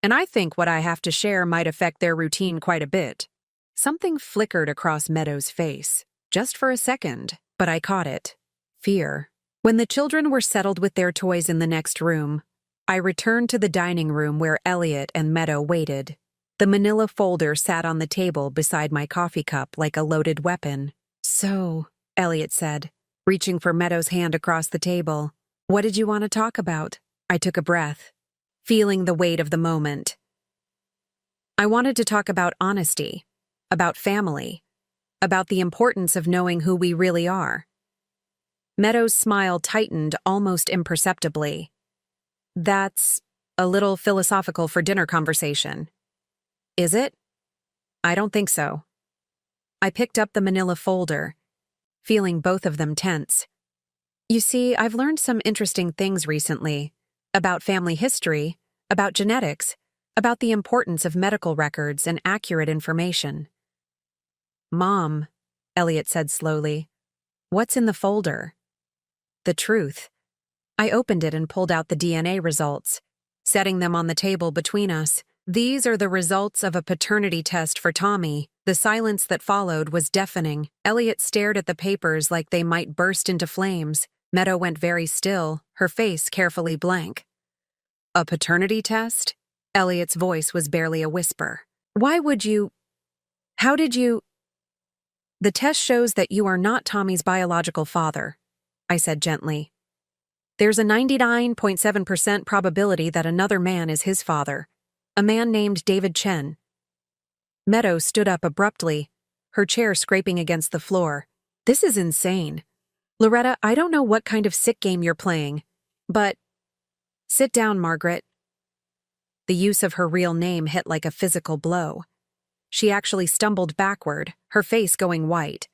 "And I think what I have to share might affect their routine quite a bit." Something flickered across Meadow's face, just for a second, but I caught it. Fear. When the children were settled with their toys in the next room, I returned to the dining room where Elliot and Meadow waited. The manila folder sat on the table beside my coffee cup like a loaded weapon. "So," Elliot said, reaching for Meadow's hand across the table, "what did you want to talk about?" I took a breath, feeling the weight of the moment. I wanted to talk about honesty, about family, about the importance of knowing who we really are. Meadow's smile tightened almost imperceptibly. "That's a little philosophical for dinner conversation." "Is it?" "I don't think so." I picked up the manila folder, feeling both of them tense. "You see, I've learned some interesting things recently. About family history, about genetics, about the importance of medical records and accurate information." "Mom," Elliot said slowly, "what's in the folder?" "The truth." I opened it and pulled out the DNA results, setting them on the table between us. "These are the results of a paternity test for Tommy." The silence that followed was deafening. Elliot stared at the papers like they might burst into flames. Meadow went very still, her face carefully blank. "A paternity test?" Elliot's voice was barely a whisper. "Why would you? How did you?" "The test shows that you are not Tommy's biological father," I said gently. "There's a 99.7% probability that another man is his father, a man named David Chen." Meadow stood up abruptly, her chair scraping against the floor. "This is insane. Loretta, I don't know what kind of sick game you're playing, but—" "Sit down, Margaret." The use of her real name hit like a physical blow. She actually stumbled backward, her face going white.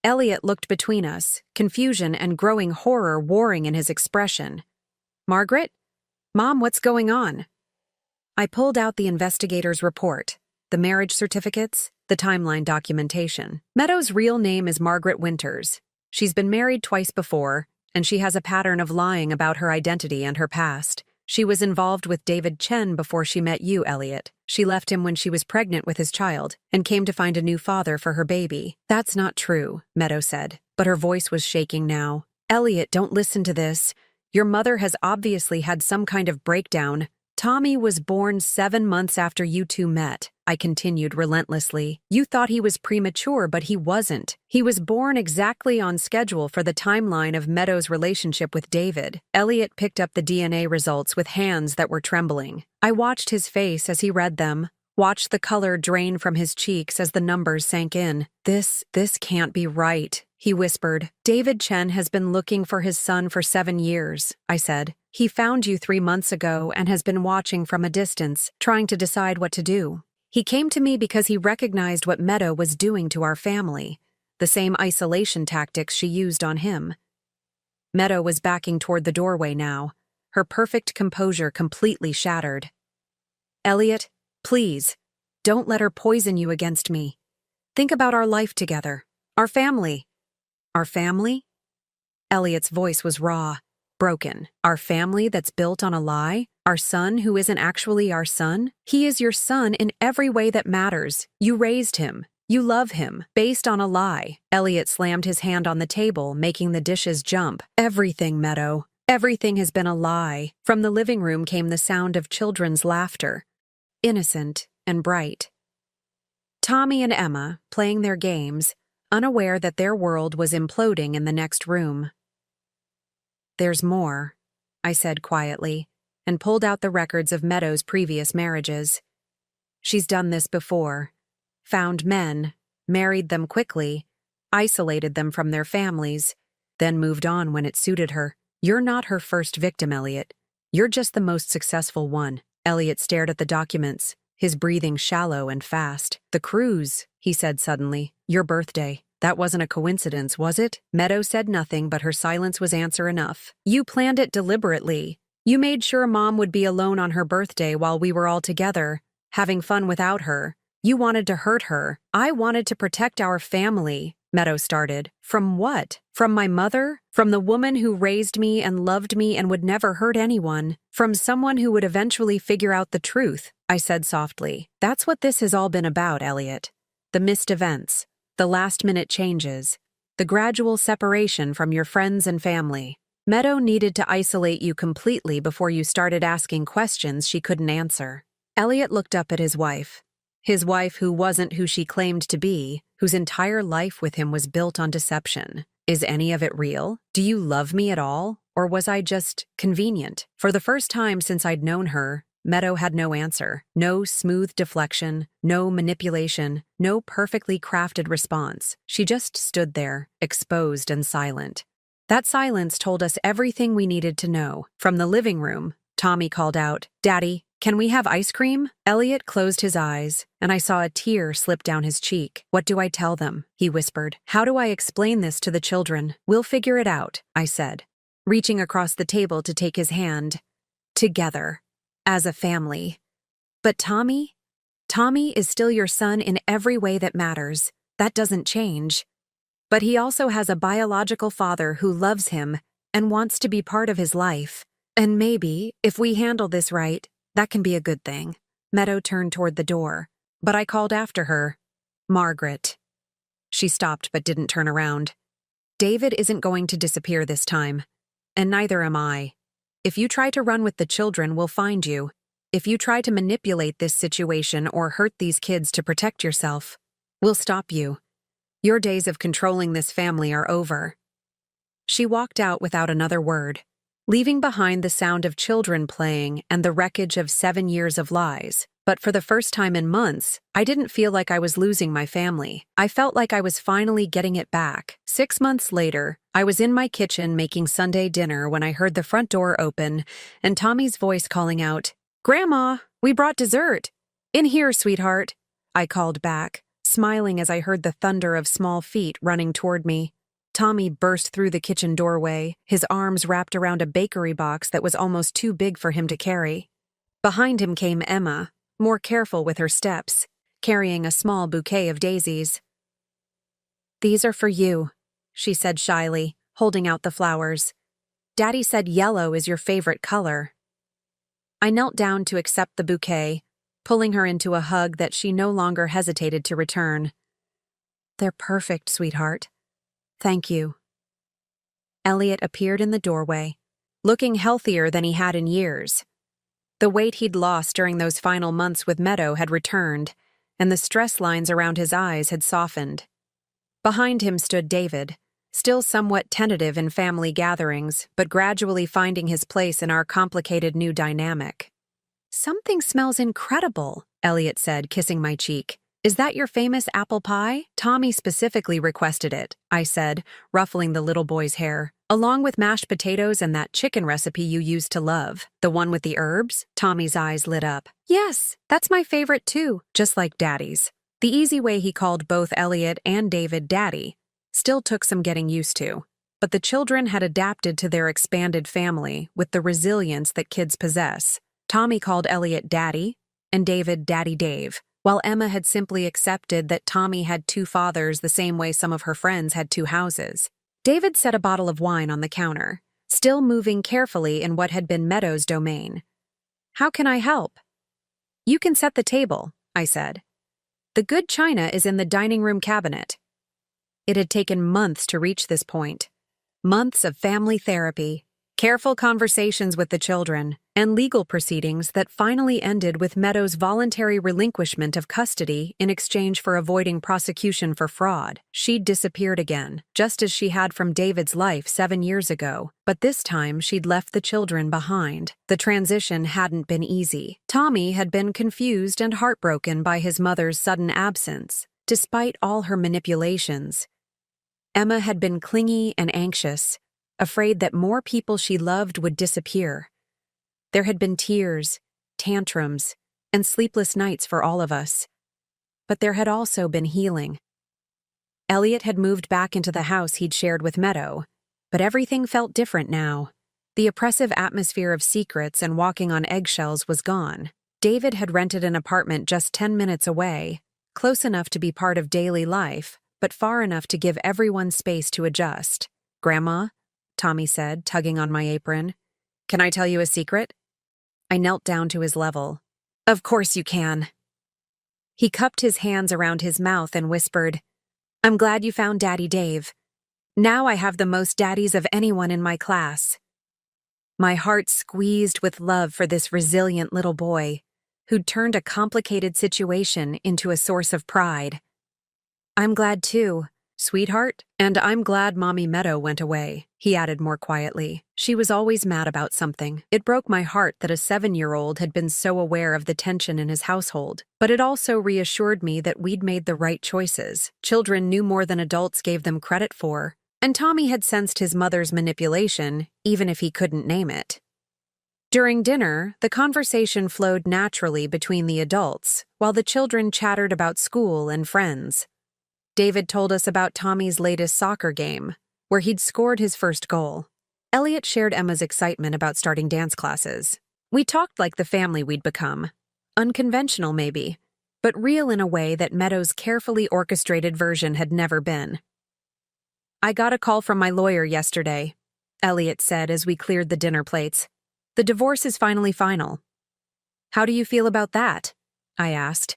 Elliot looked between us, confusion and growing horror warring in his expression. "Margaret? Mom, what's going on?" I pulled out the investigator's report, the marriage certificates, the timeline documentation. Meadow's real name is Margaret Winters. She's been married twice before, and she has a pattern of lying about her identity and her past. She was involved with David Chen before she met you, Elliot. She left him when she was pregnant with his child and came to find a new father for her baby. "That's not true," Meadow said, but her voice was shaking now. "Elliot, don't listen to this. Your mother has obviously had some kind of breakdown. Tommy was born 7 months after you two met," I continued relentlessly. "You thought he was premature, but he wasn't. He was born exactly on schedule for the timeline of Meadow's relationship with David." Elliot picked up the DNA results with hands that were trembling. I watched his face as he read them, watched the color drain from his cheeks as the numbers sank in. This can't be right," he whispered. "David Chen has been looking for his son for 7 years, I said. "He found you 3 months ago and has been watching from a distance, trying to decide what to do. He came to me because he recognized what Meadow was doing to our family, the same isolation tactics she used on him." Meadow was backing toward the doorway now, her perfect composure completely shattered. "Elliot, please, don't let her poison you against me. Think about our life together, our family." "Our family?" Elliot's voice was raw, broken. "Our family that's built on a lie? Our son who isn't actually our son? He is your son in every way that matters. You raised him. You love him, based on a lie." Elliot slammed his hand on the table, making the dishes jump. "Everything, Meadow. Everything has been a lie." From the living room came the sound of children's laughter, innocent and bright. Tommy and Emma, playing their games, unaware that their world was imploding in the next room. "There's more," I said quietly, and pulled out the records of Meadow's previous marriages. "She's done this before. Found men, married them quickly, isolated them from their families, then moved on when it suited her. You're not her first victim, Elliot. You're just the most successful one." Elliot stared at the documents, his breathing shallow and fast. "The cruise," he said suddenly. "Your birthday. That wasn't a coincidence, was it?" Meadow said nothing, but her silence was answer enough. "You planned it deliberately. You made sure Mom would be alone on her birthday while we were all together, having fun without her. You wanted to hurt her. I wanted to protect our family," Meadow started. "From what? From my mother? From the woman who raised me and loved me and would never hurt anyone? From someone who would eventually figure out the truth," I said softly. "That's what this has all been about, Elliot. The missed events, the last-minute changes, the gradual separation from your friends and family. Meadow needed to isolate you completely before you started asking questions she couldn't answer. Elliot looked up at his wife. His wife who wasn't who she claimed to be, whose entire life with him was built on deception. Is any of it real? Do you love me at all? Or was I just convenient? For the first time since I'd known her, Meadow had no answer. No smooth deflection, no manipulation, no perfectly crafted response. She just stood there, exposed and silent. That silence told us everything we needed to know. From the living room, Tommy called out, "Daddy, can we have ice cream?" Elliot closed his eyes, and I saw a tear slip down his cheek. "What do I tell them?" he whispered. "How do I explain this to the children?" "We'll figure it out," I said, reaching across the table to take his hand. "Together. As a family." "But Tommy is still your son in every way that matters. That doesn't change. But he also has a biological father who loves him and wants to be part of his life. And maybe, if we handle this right, that can be a good thing." Meadow turned toward the door, but I called after her, "Margaret." She stopped but didn't turn around. "David isn't going to disappear this time, and neither am I. If you try to run with the children, we'll find you. If you try to manipulate this situation or hurt these kids to protect yourself, we'll stop you. Your days of controlling this family are over." She walked out without another word, leaving behind the sound of children playing and the wreckage of 7 years of lies. But for the first time in months, I didn't feel like I was losing my family. I felt like I was finally getting it back. 6 months later, I was in my kitchen making Sunday dinner when I heard the front door open and Tommy's voice calling out, "Grandma, we brought dessert." "In here, sweetheart," I called back, smiling as I heard the thunder of small feet running toward me. Tommy burst through the kitchen doorway, his arms wrapped around a bakery box that was almost too big for him to carry. Behind him came Emma, more careful with her steps, carrying a small bouquet of daisies. "These are for you," she said shyly, holding out the flowers. "Daddy said yellow is your favorite color." I knelt down to accept the bouquet, pulling her into a hug that she no longer hesitated to return. "They're perfect, sweetheart. Thank you." Elliot appeared in the doorway, looking healthier than he had in years. The weight he'd lost during those final months with Meadow had returned, and the stress lines around his eyes had softened. Behind him stood David, still somewhat tentative in family gatherings, but gradually finding his place in our complicated new dynamic. "Something smells incredible," Elliot said, kissing my cheek. "Is that your famous apple pie?" "Tommy specifically requested it," I said, ruffling the little boy's hair. "Along with mashed potatoes and that chicken recipe you used to love. The one with the herbs?" Tommy's eyes lit up. "Yes, that's my favorite too, just like Daddy's." The easy way he called both Elliot and David Daddy still took some getting used to, but the children had adapted to their expanded family with the resilience that kids possess. Tommy called Elliot Daddy, and David Daddy Dave, while Emma had simply accepted that Tommy had 2 fathers the same way some of her friends had 2 houses. David set a bottle of wine on the counter, still moving carefully in what had been Meadow's domain. "How can I help?" "You can set the table," I said. "The good china is in the dining room cabinet." It had taken months to reach this point. Months of family therapy, careful conversations with the children, and legal proceedings that finally ended with Meadow's voluntary relinquishment of custody in exchange for avoiding prosecution for fraud. She'd disappeared again, just as she had from David's life 7 years ago, but this time she'd left the children behind. The transition hadn't been easy. Tommy had been confused and heartbroken by his mother's sudden absence, despite all her manipulations. Emma had been clingy and anxious, afraid that more people she loved would disappear. There had been tears, tantrums, and sleepless nights for all of us. But there had also been healing. Elliot had moved back into the house he'd shared with Meadow, but everything felt different now. The oppressive atmosphere of secrets and walking on eggshells was gone. David had rented an apartment just 10 minutes away, close enough to be part of daily life, but far enough to give everyone space to adjust. "Grandma," Tommy said, tugging on my apron, "can I tell you a secret?" I knelt down to his level. "Of course you can." He cupped his hands around his mouth and whispered, "I'm glad you found Daddy Dave. Now I have the most daddies of anyone in my class. My heart squeezed with love for this resilient little boy, who'd turned a complicated situation into a source of pride. I'm glad too, sweetheart, and I'm glad Mommy Meadow went away, he added more quietly. She was always mad about something. It broke my heart that a 7-year-old had been so aware of the tension in his household, but it also reassured me that we'd made the right choices. Children knew more than adults gave them credit for, and Tommy had sensed his mother's manipulation, even if he couldn't name it. During dinner, the conversation flowed naturally between the adults, while the children chattered about school and friends. David told us about Tommy's latest soccer game, where he'd scored his first goal. Elliot shared Emma's excitement about starting dance classes. We talked like the family we'd become. Unconventional, maybe, but real in a way that Meadow's carefully orchestrated version had never been. I got a call from my lawyer yesterday, Elliot said as we cleared the dinner plates. The divorce is finally final. How do you feel about that? I asked.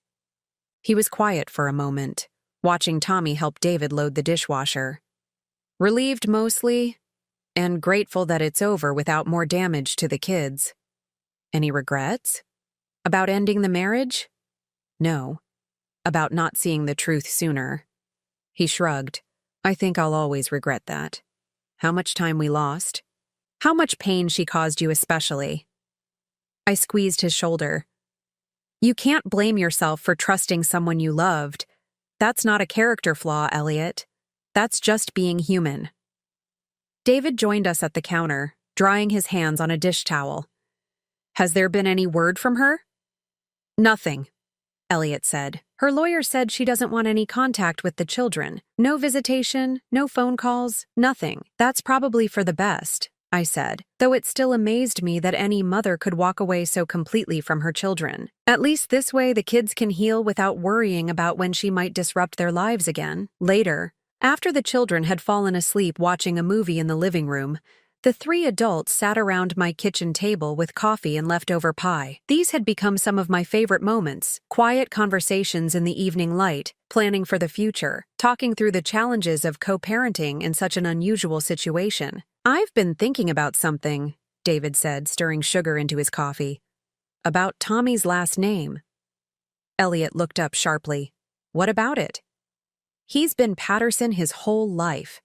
He was quiet for a moment, watching Tommy help David load the dishwasher. Relieved mostly, and grateful that it's over without more damage to the kids. Any regrets? About ending the marriage? No. About not seeing the truth sooner. He shrugged. I think I'll always regret that. How much time we lost. How much pain she caused you especially. I squeezed his shoulder. You can't blame yourself for trusting someone you loved. That's not a character flaw, Elliot. That's just being human. David joined us at the counter, drying his hands on a dish towel. Has there been any word from her? Nothing, Elliot said. Her lawyer said she doesn't want any contact with the children. No visitation, no phone calls, nothing. That's probably for the best, I said, though it still amazed me that any mother could walk away so completely from her children. At least this way the kids can heal without worrying about when she might disrupt their lives again. Later, after the children had fallen asleep watching a movie in the living room, the 3 adults sat around my kitchen table with coffee and leftover pie. These had become some of my favorite moments, quiet conversations in the evening light, planning for the future, talking through the challenges of co-parenting in such an unusual situation. I've been thinking about something, David said, stirring sugar into his coffee. About Tommy's last name. Elliot looked up sharply. What about it? He's been Patterson his whole life.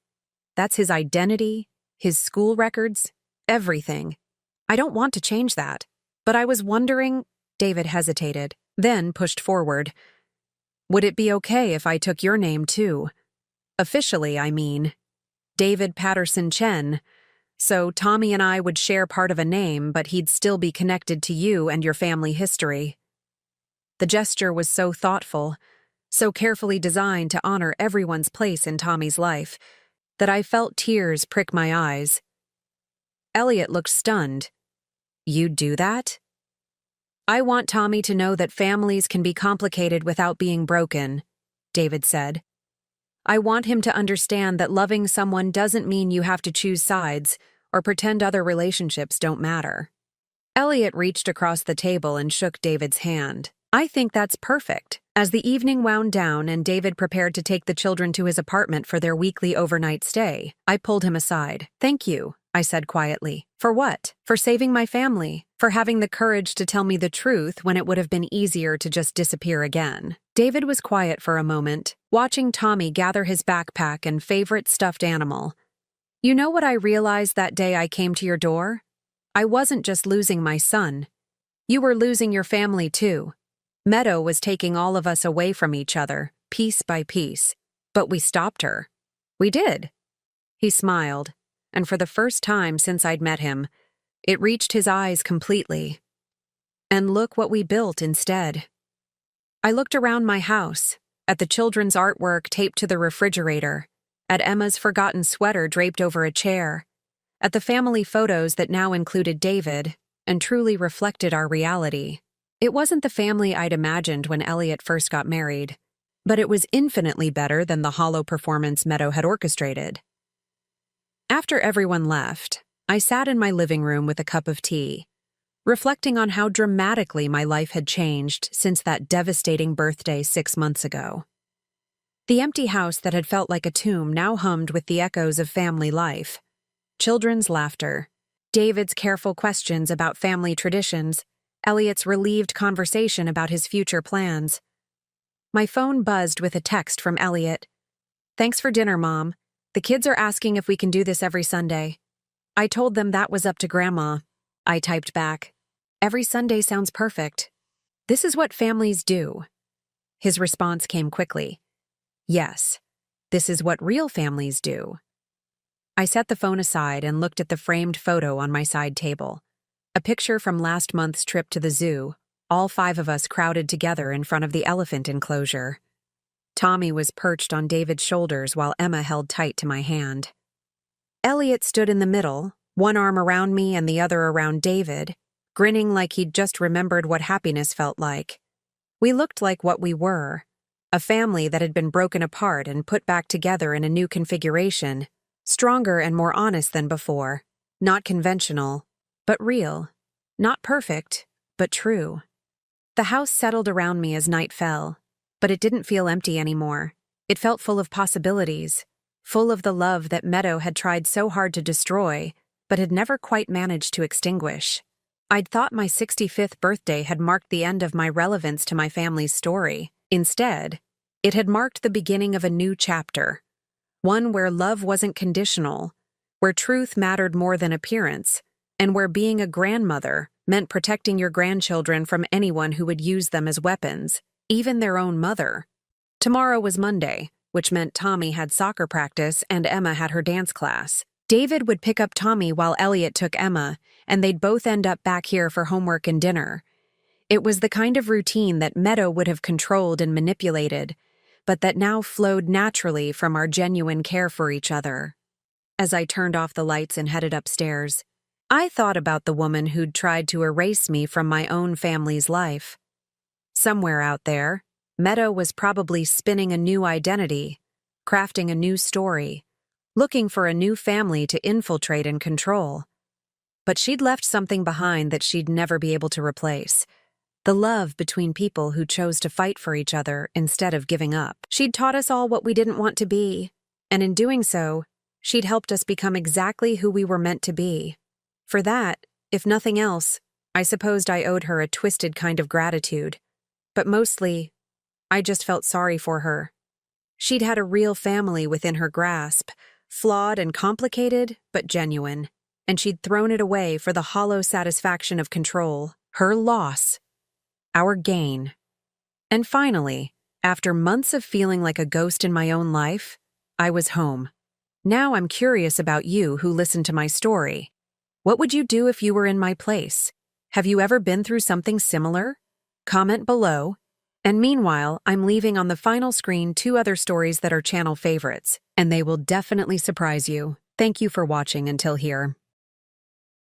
That's his identity, his school records, everything. I don't want to change that. But I was wondering, David hesitated, then pushed forward. Would it be okay if I took your name too? Officially, I mean. David Patterson Chen. So Tommy and I would share part of a name, but he'd still be connected to you and your family history. The gesture was so thoughtful, so carefully designed to honor everyone's place in Tommy's life, that I felt tears prick my eyes. Elliot looked stunned. You'd do that? I want Tommy to know that families can be complicated without being broken, David said. I want him to understand that loving someone doesn't mean you have to choose sides or pretend other relationships don't matter. Elliot reached across the table and shook David's hand. I think that's perfect. As the evening wound down and David prepared to take the children to his apartment for their weekly overnight stay, I pulled him aside. Thank you, I said quietly. For what? For saving my family. For having the courage to tell me the truth when it would have been easier to just disappear again. David was quiet for a moment, watching Tommy gather his backpack and favorite stuffed animal. You know what I realized that day I came to your door? I wasn't just losing my son. You were losing your family too. Meadow was taking all of us away from each other, piece by piece. But we stopped her. We did. He smiled, and for the first time since I'd met him, it reached his eyes completely. And look what we built instead. I looked around my house, at the children's artwork taped to the refrigerator, at Emma's forgotten sweater draped over a chair, at the family photos that now included David and truly reflected our reality. It wasn't the family I'd imagined when Elliot first got married, but it was infinitely better than the hollow performance Meadow had orchestrated. After everyone left, I sat in my living room with a cup of tea, reflecting on how dramatically my life had changed since that devastating birthday 6 months ago. The empty house that had felt like a tomb now hummed with the echoes of family life. Children's laughter, David's careful questions about family traditions, Elliot's relieved conversation about his future plans. My phone buzzed with a text from Elliot. "Thanks for dinner, Mom. The kids are asking if we can do this every Sunday." I told them that was up to Grandma. I typed back, "Every Sunday sounds perfect. This is what families do." His response came quickly. "Yes, this is what real families do." I set the phone aside and looked at the framed photo on my side table. A picture from last month's trip to the zoo, all 5 of us crowded together in front of the elephant enclosure. Tommy was perched on David's shoulders while Emma held tight to my hand. Elliot stood in the middle, one arm around me and the other around David, grinning like he'd just remembered what happiness felt like. We looked like what we were, a family that had been broken apart and put back together in a new configuration, stronger and more honest than before, not conventional, but real, not perfect, but true. The house settled around me as night fell, but it didn't feel empty anymore. It felt full of possibilities, full of the love that Meadow had tried so hard to destroy, but had never quite managed to extinguish. I'd thought my 65th birthday had marked the end of my relevance to my family's story. Instead, it had marked the beginning of a new chapter, one where love wasn't conditional, where truth mattered more than appearance, and where being a grandmother meant protecting your grandchildren from anyone who would use them as weapons, even their own mother. Tomorrow was Monday, which meant Tommy had soccer practice and Emma had her dance class. David would pick up Tommy while Elliot took Emma, and they'd both end up back here for homework and dinner. It was the kind of routine that Meadow would have controlled and manipulated, but that now flowed naturally from our genuine care for each other. As I turned off the lights and headed upstairs, I thought about the woman who'd tried to erase me from my own family's life. Somewhere out there, Meadow was probably spinning a new identity, crafting a new story, looking for a new family to infiltrate and control. But she'd left something behind that she'd never be able to replace. The love between people who chose to fight for each other instead of giving up. She'd taught us all what we didn't want to be, and in doing so, she'd helped us become exactly who we were meant to be. For that, if nothing else, I supposed I owed her a twisted kind of gratitude. But mostly, I just felt sorry for her. She'd had a real family within her grasp, flawed and complicated, but genuine, and she'd thrown it away for the hollow satisfaction of control, her loss, our gain. And finally, after months of feeling like a ghost in my own life, I was home. Now I'm curious about you who listened to my story. What would you do if you were in my place? Have you ever been through something similar? Comment below. And meanwhile, I'm leaving on the final screen 2 other stories that are channel favorites, and they will definitely surprise you. Thank you for watching until here.